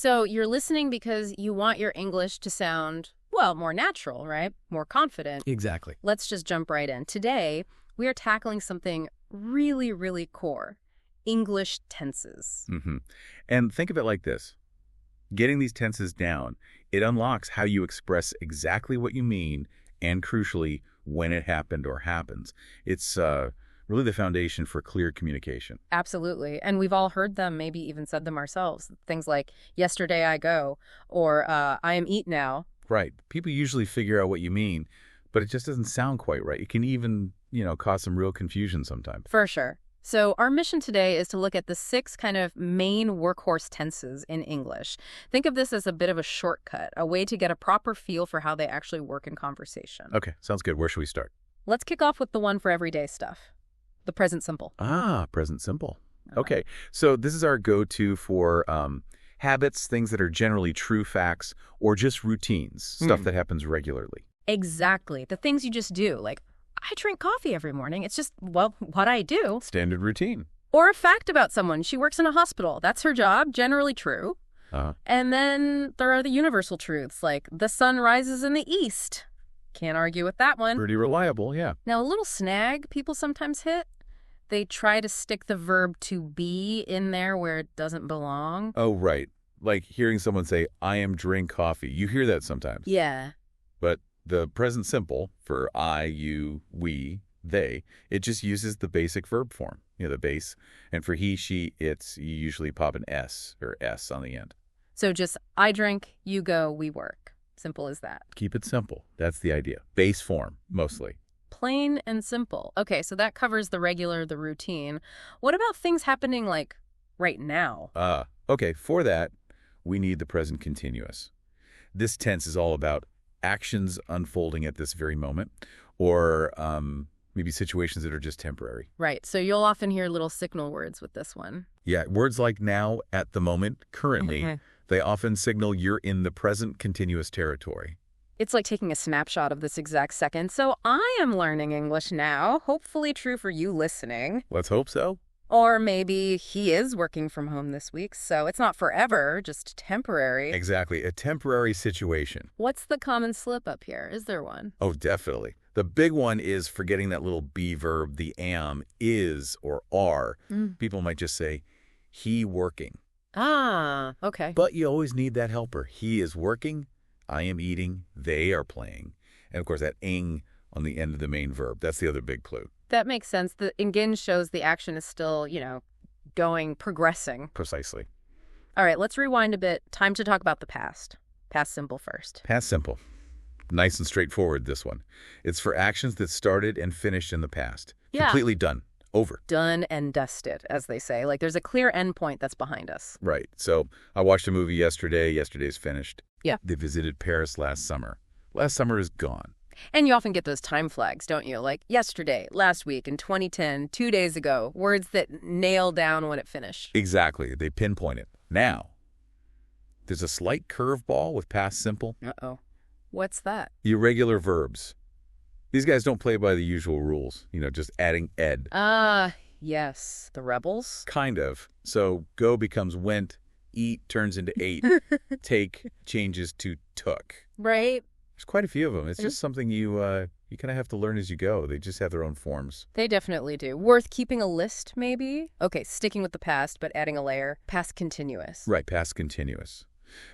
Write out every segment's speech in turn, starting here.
So you're listening because you want your English to sound, well, more natural, right? More confident. Exactly. Let's just jump right in. Today, we are tackling something really, really core. English tenses. And think of it like this. Getting these tenses down, it unlocks how you express exactly what you mean and, crucially, when it happened or happens. It's really the foundation for clear communication. Absolutely. And we've all heard them, maybe even said them ourselves. Things like, yesterday I go, or I am eat now. Right. People usually figure out what you mean, but it just doesn't sound quite right. It can even, cause some real confusion sometimes. For sure. So our mission today is to look at the 6 kind of main workhorse tenses in English. Think of this as a bit of a shortcut, a way to get a proper feel for how they actually work in conversation. Okay, sounds good. Where should we start? Let's kick off with the one for everyday stuff, the present simple. Present simple. Okay, so this is our go-to for habits, things that are generally true facts, or just routines, stuff that happens regularly. Exactly. The things you just do, like, I drink coffee every morning. It's just, well, what I do. Standard routine. Or a fact about someone. She works in a hospital. That's her job, generally true. And then there are the universal truths, like the sun rises in the east. Can't argue with that one. Pretty reliable, yeah. Now, a little snag people sometimes hit. They try to stick the verb to be in there where it doesn't belong. Oh, right. Like hearing someone say, I am drink coffee. You hear that sometimes. Yeah. But the present simple for I, you, we, they, it just uses the basic verb form, the base. And for he, she, it's, you usually pop an S or S on the end. So just I drink, you go, we work. Simple as that. Keep it simple. That's the idea. Base form, mostly. Plain and simple. Okay, so that covers the regular, the routine. What about things happening like right now? Okay, for that, we need the present continuous. This tense is all about actions unfolding at this very moment, or maybe situations that are just temporary. Right. So you'll often hear little signal words with this one. Yeah, words like now, at the moment, currently, they often signal you're in the present continuous territory. It's like taking a snapshot of this exact second. So I am learning English now. Hopefully true for you listening. Let's hope so. Or maybe he is working from home this week, so it's not forever, just temporary. Exactly, a temporary situation. What's the common slip up here? Is there one? Oh, definitely. The big one is forgetting that little be verb, the am, is, or are. People might just say, he working. Okay. But you always need that helper. He is working, I am eating, they are playing. And of course, that ing on the end of the main verb. That's the other big clue. That makes sense. The ingin shows the action is still, progressing. Precisely. All right, let's rewind a bit. Time to talk about the past. Past simple first. Past simple. Nice and straightforward, this one. It's for actions that started and finished in the past. Yeah. Completely done. Over. Done and dusted, as they say. Like there's a clear endpoint that's behind us. Right. So I watched a movie yesterday. Yesterday's finished. Yeah. They visited Paris last summer. Last summer is gone. And you often get those time flags, don't you? Like yesterday, last week, in 2010, 2 days ago, words that nail down when it finished. Exactly. They pinpoint it. Now, there's a slight curveball with past simple. Uh-oh. What's that? Irregular verbs. These guys don't play by the usual rules, just adding ed. Yes. The rebels? Kind of. So go becomes went, eat turns into ate, take changes to took. Right. There's quite a few of them. It's just something you kind of have to learn as you go. They just have their own forms. They definitely do. Worth keeping a list, maybe? Okay, sticking with the past, but adding a layer. Past continuous. Right, past continuous.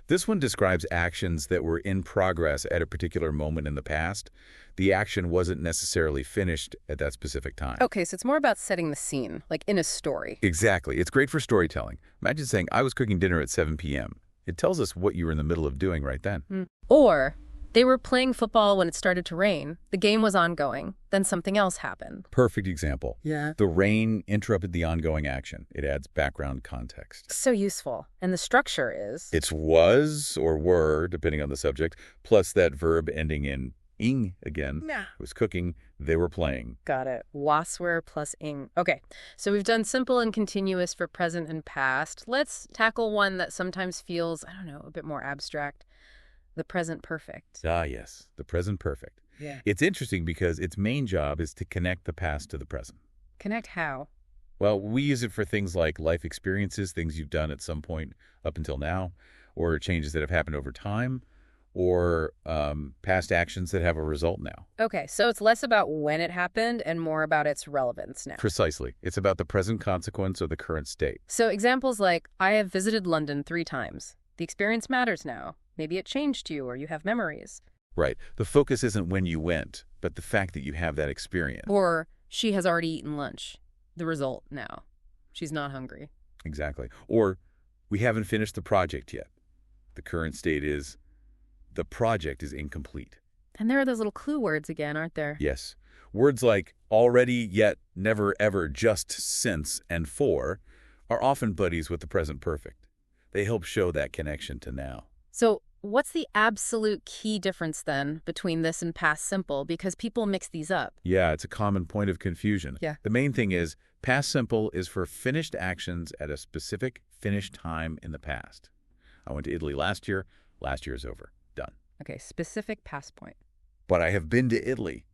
This one describes actions that were in progress at a particular moment in the past. The action wasn't necessarily finished at that specific time. Okay, so it's more about setting the scene, like in a story. Exactly. It's great for storytelling. Imagine saying, I was cooking dinner at 7 p.m. It tells us what you were in the middle of doing right then. Or they were playing football when it started to rain. The game was ongoing. Then something else happened. Perfect example. Yeah. The rain interrupted the ongoing action. It adds background context. So useful. And the structure is? It's was or were, depending on the subject, plus that verb ending in ing again. Yeah. It was cooking. They were playing. Got it. Wasware plus ing. Okay, so we've done simple and continuous for present and past. Let's tackle one that sometimes feels, a bit more abstract. The present perfect. Ah, yes. The present perfect. Yeah. It's interesting because its main job is to connect the past to the present. Connect how? Well, we use it for things like life experiences, things you've done at some point up until now, or changes that have happened over time, or past actions that have a result now. Okay, so it's less about when it happened and more about its relevance now. Precisely. It's about the present consequence of the current state. So examples like, I have visited London 3 times. The experience matters now. Maybe it changed you or you have memories. Right. The focus isn't when you went, but the fact that you have that experience. Or, she has already eaten lunch. The result now. She's not hungry. Exactly. Or, we haven't finished the project yet. The current state is, the project is incomplete. And there are those little clue words again, aren't there? Yes. Words like already, yet, never, ever, just, since, and for are often buddies with the present perfect. They help show that connection to now. So, what's the absolute key difference then between this and past simple? Because people mix these up. Yeah, it's a common point of confusion. Yeah. The main thing is, past simple is for finished actions at a specific finished time in the past. I went to Italy last year. Last year is over. Done. Okay, specific past point. But I have been to Italy.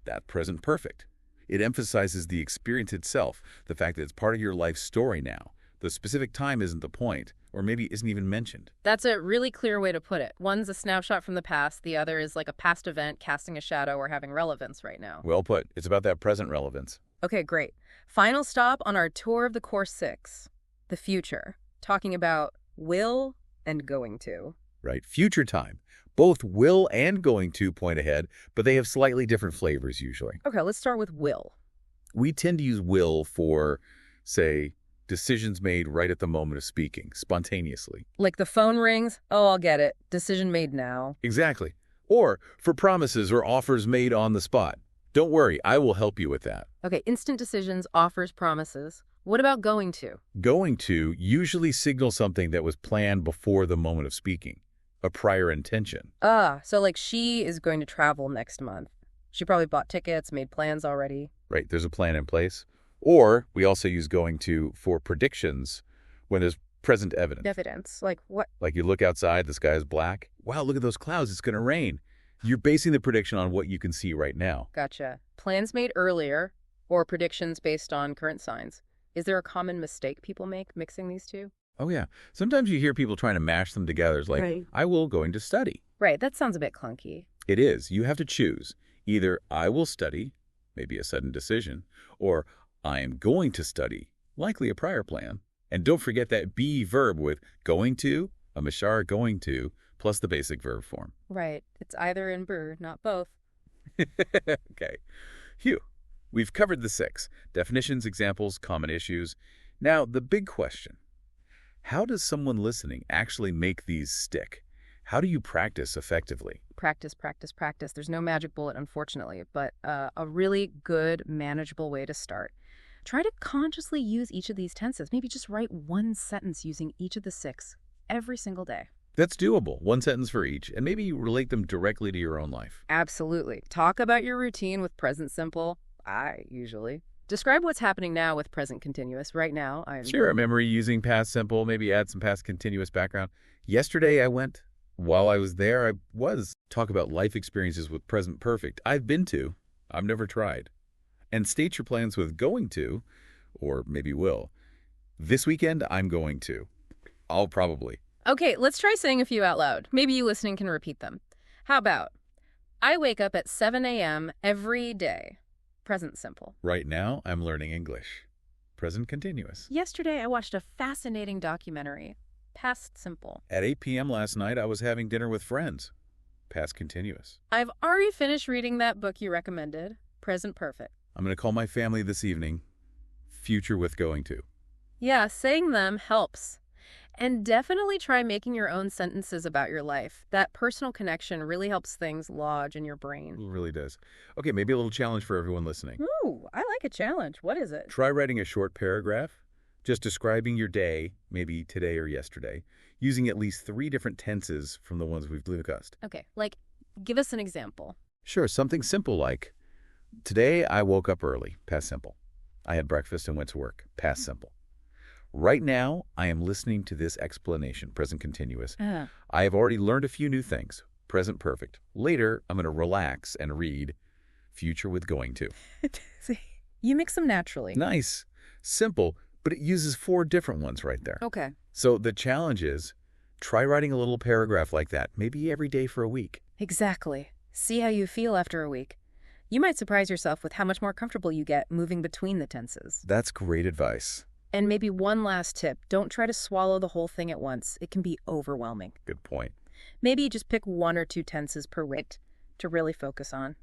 That present perfect. It emphasizes the experience itself, the fact that it's part of your life story now. The specific time isn't the point, or maybe isn't even mentioned. That's a really clear way to put it. One's a snapshot from the past, the other is like a past event casting a shadow or having relevance right now. Well put. It's about that present relevance. Okay, great. Final stop on our tour of the Course 6, the future, talking about will and going to. Right. Future time. Both will and going to point ahead, but they have slightly different flavors usually. Okay, let's start with will. We tend to use will for, say, decisions made right at the moment of speaking, spontaneously. Like the phone rings, oh, I'll get it. Decision made now. Exactly. Or for promises or offers made on the spot. Don't worry, I will help you with that. Okay, instant decisions, offers, promises. What about going to? Going to usually signals something that was planned before the moment of speaking, a prior intention. So like she is going to travel next month. She probably bought tickets, made plans already. Right, there's a plan in place. Or we also use going to for predictions when there's present evidence. Evidence? Like what? Like you look outside, the sky is black. Wow, look at those clouds, it's going to rain. You're basing the prediction on what you can see right now. Gotcha. Plans made earlier or predictions based on current signs. Is there a common mistake people make mixing these two? Oh, yeah. Sometimes you hear people trying to mash them together. It's like, Right. I will going to study. Right, that sounds a bit clunky. It is. You have to choose. Either I will study, maybe a sudden decision, or I am going to study, likely a prior plan. And don't forget that be verb with going to, a mashar going to, plus the basic verb form. Right, it's either and ber, not both. Okay. Phew. We've covered the 6. Definitions, examples, common issues. Now, the big question. How does someone listening actually make these stick? How do you practice effectively? Practice, practice, practice. There's no magic bullet, unfortunately, but a really good, manageable way to start. Try to consciously use each of these tenses. Maybe just write one sentence using each of the 6 every single day. That's doable. One sentence for each, and maybe relate them directly to your own life. Absolutely. Talk about your routine with present simple. I usually. Describe what's happening now with present continuous. Right now, I'm... Share a memory using past simple, maybe add some past continuous background. Yesterday I went. While I was there, I was. Talk about life experiences with present perfect. I've been to. I've never tried. And state your plans with going to, or maybe will. This weekend, I'm going to. I'll probably. Okay, let's try saying a few out loud. Maybe you listening can repeat them. How about, I wake up at 7 a.m. every day. Present simple. Right now, I'm learning English. Present continuous. Yesterday, I watched a fascinating documentary. Past simple. At 8 p.m. last night, I was having dinner with friends. Past continuous. I've already finished reading that book you recommended. Present perfect. I'm going to call my family this evening. Future with going to. Yeah, saying them helps. And definitely try making your own sentences about your life. That personal connection really helps things lodge in your brain. It really does. Okay, maybe a little challenge for everyone listening. Ooh, I like a challenge. What is it? Try writing a short paragraph, just describing your day, maybe today or yesterday, using at least 3 different tenses from the ones we've discussed. Okay, like, give us an example. Sure, something simple like, today I woke up early, past simple. I had breakfast and went to work, past simple. Right now, I am listening to this explanation, present continuous. I have already learned a few new things, present perfect. Later, I'm going to relax and read, future with going to. See, you mix them naturally. Nice. Simple, but it uses 4 different ones right there. Okay. So the challenge is Try writing a little paragraph like that, maybe every day for a week. Exactly. See how you feel after a week. You might surprise yourself with how much more comfortable you get moving between the tenses. That's great advice. And maybe one last tip, don't try to swallow the whole thing at once. It can be overwhelming. Good point. Maybe just pick one or two tenses per week to really focus on.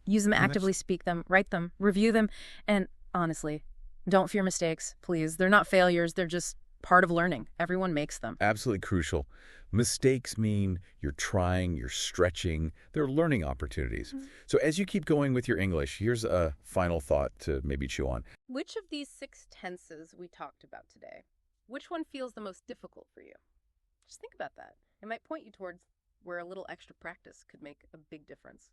Use them And that's actively, speak them, write them, review them, and honestly, don't fear mistakes, please. They're not failures, they're just part of learning. Everyone makes them. absolutely crucial. Mistakes mean you're trying, you're stretching. They're learning opportunities. So as you keep going with your English, here's a final thought to maybe chew on. Which of these 6 tenses we talked about today, which one feels the most difficult for you? Just think about that. It might point you towards where a little extra practice could make a big difference.